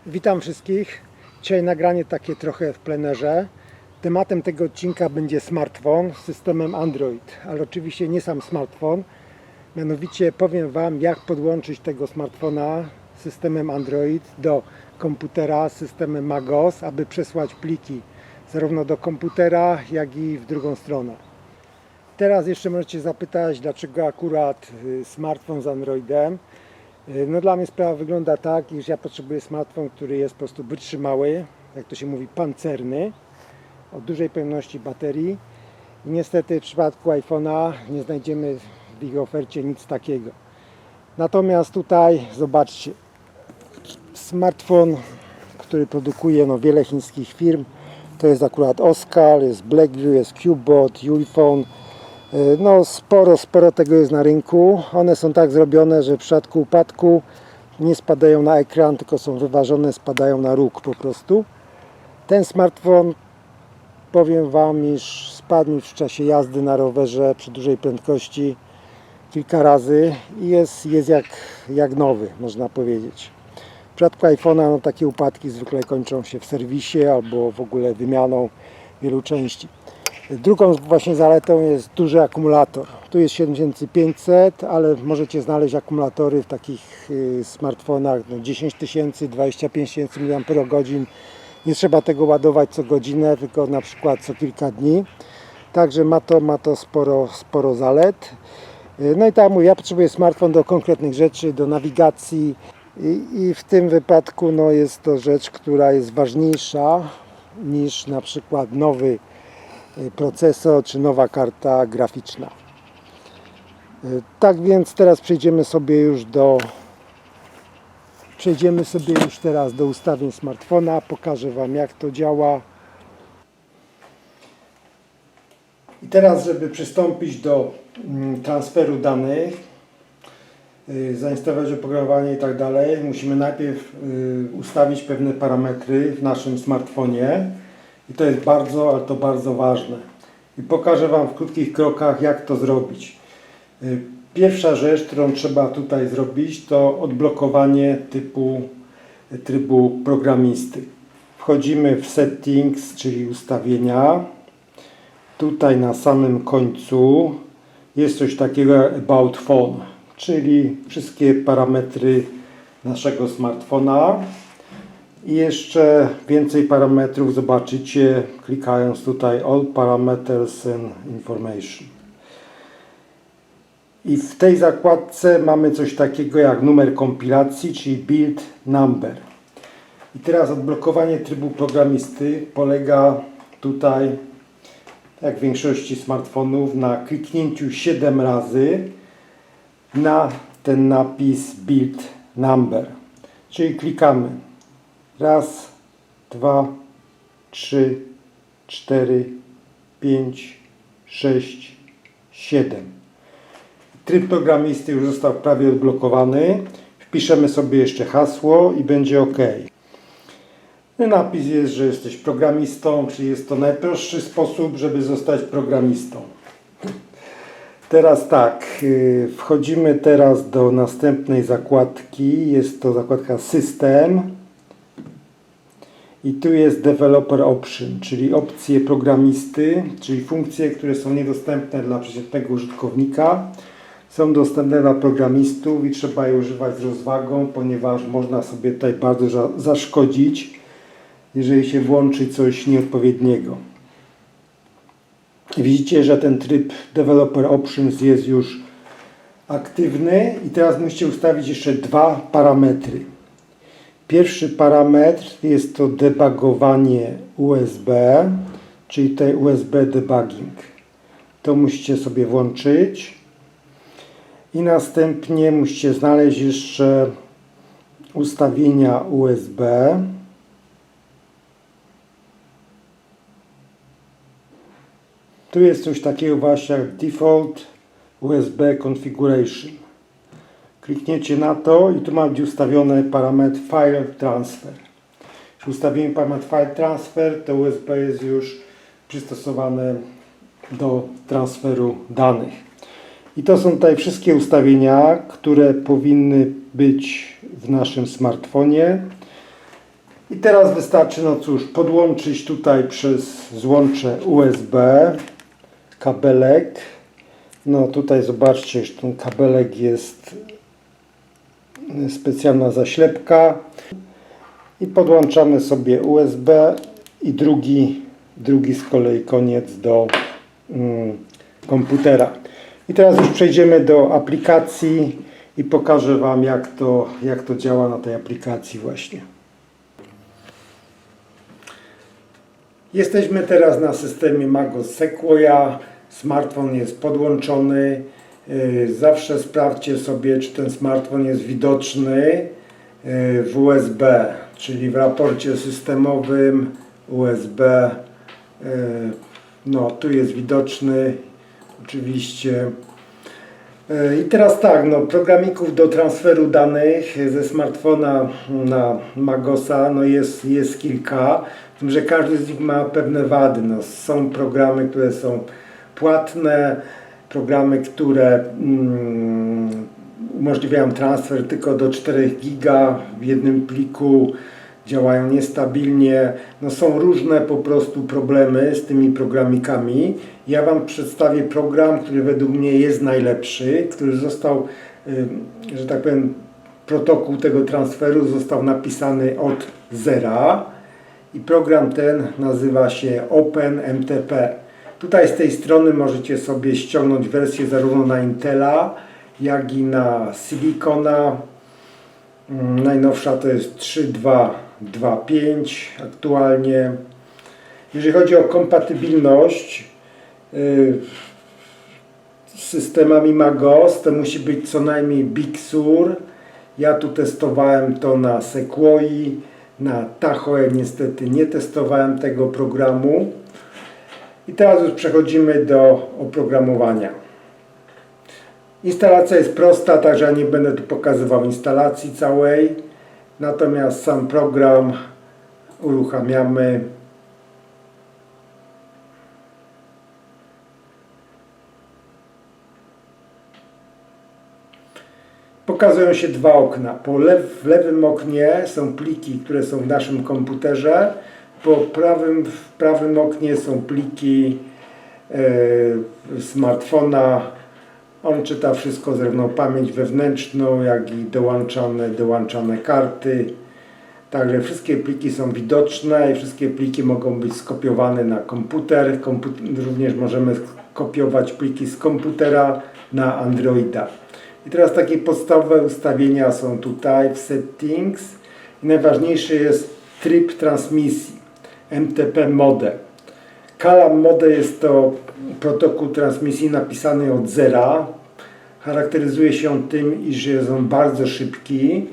Witam wszystkich. Dzisiaj nagranie takie trochę w plenerze. Tematem tego odcinka będzie smartfon z systemem Android, ale oczywiście nie sam smartfon. Mianowicie powiem Wam, jak podłączyć tego smartfona z systemem Android do komputera z systemem MagOS, aby przesłać pliki zarówno do komputera, jak i w drugą stronę. Teraz jeszcze możecie zapytać, dlaczego akurat smartfon z Androidem. No dla mnie sprawa wygląda tak, iż ja potrzebuję smartfon, który jest po prostu wytrzymały, jak to się mówi, pancerny, o dużej pojemności baterii. I niestety w przypadku iPhone'a nie znajdziemy w ich ofercie nic takiego. Natomiast tutaj zobaczcie, smartfon, który produkuje wiele chińskich firm, to jest akurat Oscar, jest Blackview, jest Cubot, Ulefone. No sporo tego jest na rynku. One są tak zrobione, że w przypadku upadku nie spadają na ekran, tylko są wyważone, spadają na róg po prostu. Ten smartfon, powiem Wam, iż spadł mi w czasie jazdy na rowerze przy dużej prędkości kilka razy i jest jak nowy, można powiedzieć. W przypadku iPhone'a takie upadki zwykle kończą się w serwisie albo w ogóle wymianą wielu części. Drugą właśnie zaletą jest duży akumulator. Tu jest 7500, ale możecie znaleźć akumulatory w takich smartfonach 10 000, 25 000 mAh. Nie trzeba tego ładować co godzinę, tylko na przykład co kilka dni. Także ma to sporo zalet. No i tak jak mówię, ja potrzebuję smartfon do konkretnych rzeczy, do nawigacji i w tym wypadku jest to rzecz, która jest ważniejsza niż na przykład nowy procesor czy nowa karta graficzna. Tak więc teraz przejdziemy sobie już teraz do ustawień smartfona. Pokażę Wam, jak to działa. I teraz, żeby przystąpić do transferu danych, zainstalować oprogramowanie i tak dalej, musimy najpierw ustawić pewne parametry w naszym smartfonie. I to jest bardzo ważne. I pokażę Wam w krótkich krokach, jak to zrobić. Pierwsza rzecz, którą trzeba tutaj zrobić, to odblokowanie trybu programisty. Wchodzimy w Settings, czyli ustawienia. Tutaj na samym końcu jest coś takiego About Phone, czyli wszystkie parametry naszego smartfona. I jeszcze więcej parametrów zobaczycie, klikając tutaj All Parameters and Information. I w tej zakładce mamy coś takiego jak numer kompilacji, czyli Build Number. I teraz odblokowanie trybu programisty polega tutaj, jak w większości smartfonów, na kliknięciu 7 razy na ten napis Build Number. Czyli klikamy. Raz, 2, 3, 4, 5, 6, 7. Tryb programisty już został prawie odblokowany. Wpiszemy sobie jeszcze hasło i będzie OK. Napis jest, że jesteś programistą, czyli jest to najprostszy sposób, żeby zostać programistą. Teraz tak, wchodzimy teraz do następnej zakładki. Jest to zakładka System. I tu jest Developer Option, czyli opcje programisty, czyli funkcje, które są niedostępne dla przeciętnego użytkownika. Są dostępne dla programistów i trzeba je używać z rozwagą, ponieważ można sobie tutaj bardzo zaszkodzić, jeżeli się włączy coś nieodpowiedniego. Widzicie, że ten tryb Developer Options jest już aktywny i teraz musicie ustawić jeszcze dwa parametry. Pierwszy parametr jest to debugowanie USB, czyli tutaj USB debugging. To musicie sobie włączyć. I następnie musicie znaleźć jeszcze ustawienia USB. Tu jest coś takiego właśnie jak Default USB Configuration. Klikniecie na to i tu ma być ustawiony parametr File Transfer. Jeśli ustawimy parametr File Transfer, to USB jest już przystosowane do transferu danych. I to są tutaj wszystkie ustawienia, które powinny być w naszym smartfonie. I teraz wystarczy, no cóż, podłączyć tutaj przez złącze USB kabelek. No tutaj zobaczcie, że ten kabelek jest specjalna zaślepka. I podłączamy sobie USB i drugi z kolei koniec do komputera. I teraz już przejdziemy do aplikacji i pokażę Wam, jak to działa na tej aplikacji właśnie. Jesteśmy teraz na systemie Magos Sequoia. Smartfon jest podłączony. Zawsze sprawdźcie sobie, czy ten smartfon jest widoczny w USB, czyli w raporcie systemowym USB. No, tu jest widoczny oczywiście. I teraz tak, no, programików do transferu danych ze smartfona na Magosa no jest kilka, z tym, że każdy z nich ma pewne wady. No, są programy, które są płatne, programy, które umożliwiają transfer tylko do 4 giga w jednym pliku, działają niestabilnie. No, są różne po prostu problemy z tymi programikami. Ja Wam przedstawię program, który według mnie jest najlepszy, który został, że tak powiem, protokół tego transferu został napisany od zera i program ten nazywa się OpenMTP. Tutaj z tej strony możecie sobie ściągnąć wersję zarówno na Intela, jak i na Silicona. Najnowsza to jest 3.2.2.5 aktualnie. Jeżeli chodzi o kompatybilność z systemami Magos, to musi być co najmniej Big Sur. Ja tu testowałem to na Sequoi, na Tahoe niestety nie testowałem tego programu. I teraz już przechodzimy do oprogramowania. Instalacja jest prosta, także ja nie będę tu pokazywał instalacji całej. Natomiast sam program uruchamiamy. Pokazują się dwa okna. W lewym oknie są pliki, które są w naszym komputerze. W prawym oknie są pliki smartfona. On czyta wszystko, zarówno pamięć wewnętrzną, jak i dołączane karty. Także wszystkie pliki są widoczne i wszystkie pliki mogą być skopiowane na komputer. Również możemy kopiować pliki z komputera na Androida. I teraz takie podstawowe ustawienia są tutaj w Settings. I najważniejszy jest tryb transmisji, MTP Mode. Calam Mode jest to protokół transmisji napisany od zera. Charakteryzuje się on tym, iż jest on bardzo szybki.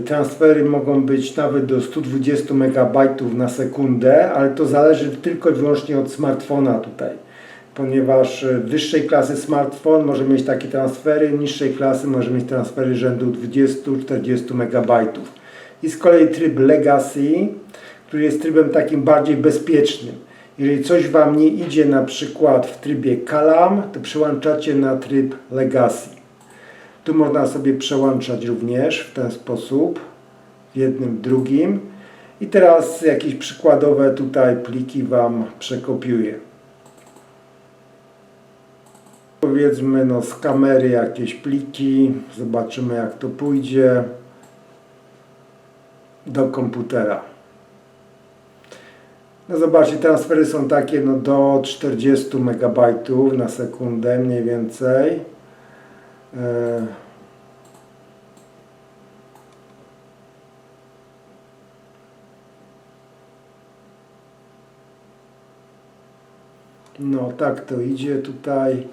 Transfery mogą być nawet do 120 MB na sekundę, ale to zależy tylko i wyłącznie od smartfona tutaj. Ponieważ wyższej klasy smartfon może mieć takie transfery, niższej klasy może mieć transfery rzędu 20-40 MB. I z kolei tryb Legacy, który jest trybem takim bardziej bezpiecznym. Jeżeli coś Wam nie idzie na przykład w trybie Calam, to przełączacie na tryb Legacy. Tu można sobie przełączać również w ten sposób, w jednym, w drugim. I teraz jakieś przykładowe tutaj pliki Wam przekopiuję. Powiedzmy no z kamery jakieś pliki, zobaczymy jak to pójdzie do komputera. No zobaczcie, transfery są takie no do 40 MB na sekundę mniej więcej. No tak to idzie tutaj.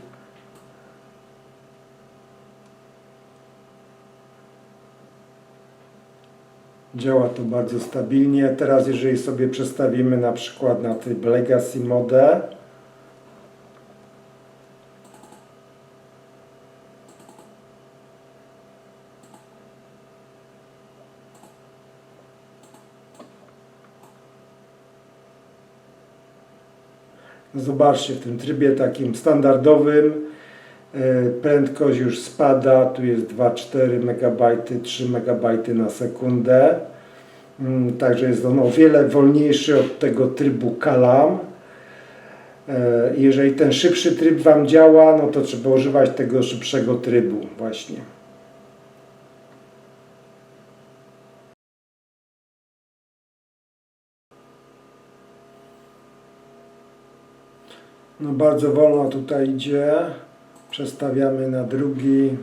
Działa to bardzo stabilnie. Teraz jeżeli sobie przestawimy na przykład na tryb Legacy Mode, zobaczcie, w tym trybie takim standardowym prędkość już spada, tu jest 2,4 MB, 3 MB na sekundę. Także jest on o wiele wolniejszy od tego trybu Calam. Jeżeli ten szybszy tryb Wam działa, no to trzeba używać tego szybszego trybu właśnie. No bardzo wolno tutaj idzie. Przestawiamy na drugi.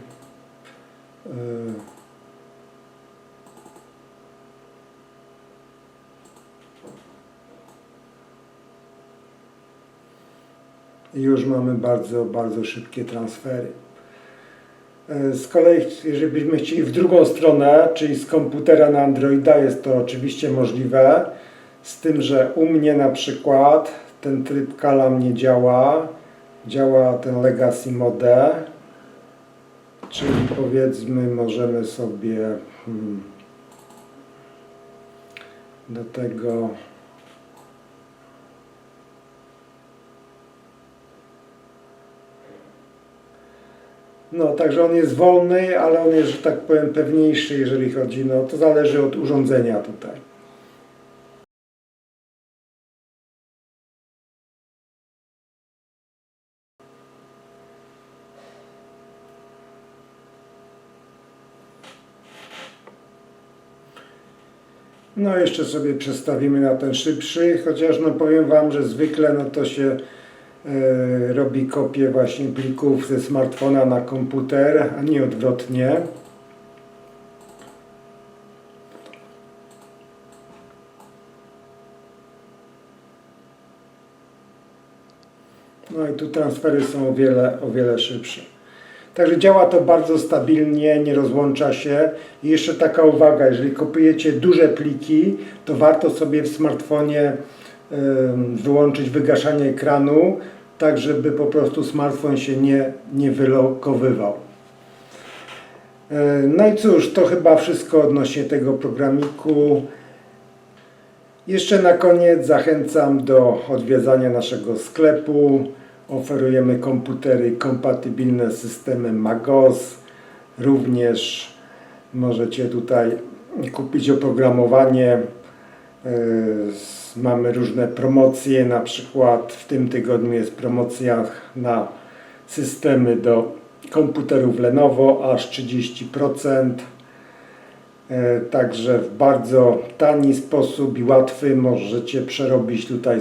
I już mamy bardzo, bardzo szybkie transfery. Z kolei, jeżeli byśmy chcieli w drugą stronę, czyli z komputera na Androida, jest to oczywiście możliwe, z tym, że u mnie na przykład ten tryb Calam nie działa, działa ten Legacy Mode, czyli powiedzmy możemy sobie do tego no, także on jest wolny, ale on jest, że tak powiem, pewniejszy, jeżeli chodzi, no to zależy od urządzenia tutaj. No jeszcze sobie przestawimy na ten szybszy, chociaż no powiem Wam, że zwykle no to się robi kopię właśnie plików ze smartfona na komputer, a nie odwrotnie. No i tu transfery są o wiele szybsze. Także działa to bardzo stabilnie, nie rozłącza się. I jeszcze taka uwaga, jeżeli kopiujecie duże pliki, to warto sobie w smartfonie wyłączyć wygaszanie ekranu, tak żeby po prostu smartfon się nie wylokowywał. No i cóż, to chyba wszystko odnośnie tego programiku. Jeszcze na koniec zachęcam do odwiedzania naszego sklepu. Oferujemy komputery kompatybilne z systemem MagOS. Również możecie tutaj kupić oprogramowanie. Mamy różne promocje, na przykład w tym tygodniu jest promocja na systemy do komputerów Lenovo aż 30%. Także w bardzo tani sposób i łatwy możecie przerobić tutaj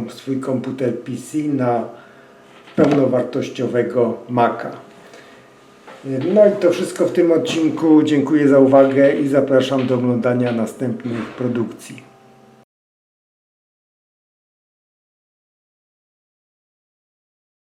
swój komputer PC na pełnowartościowego Maca. No i to wszystko w tym odcinku. Dziękuję za uwagę i zapraszam do oglądania następnych produkcji.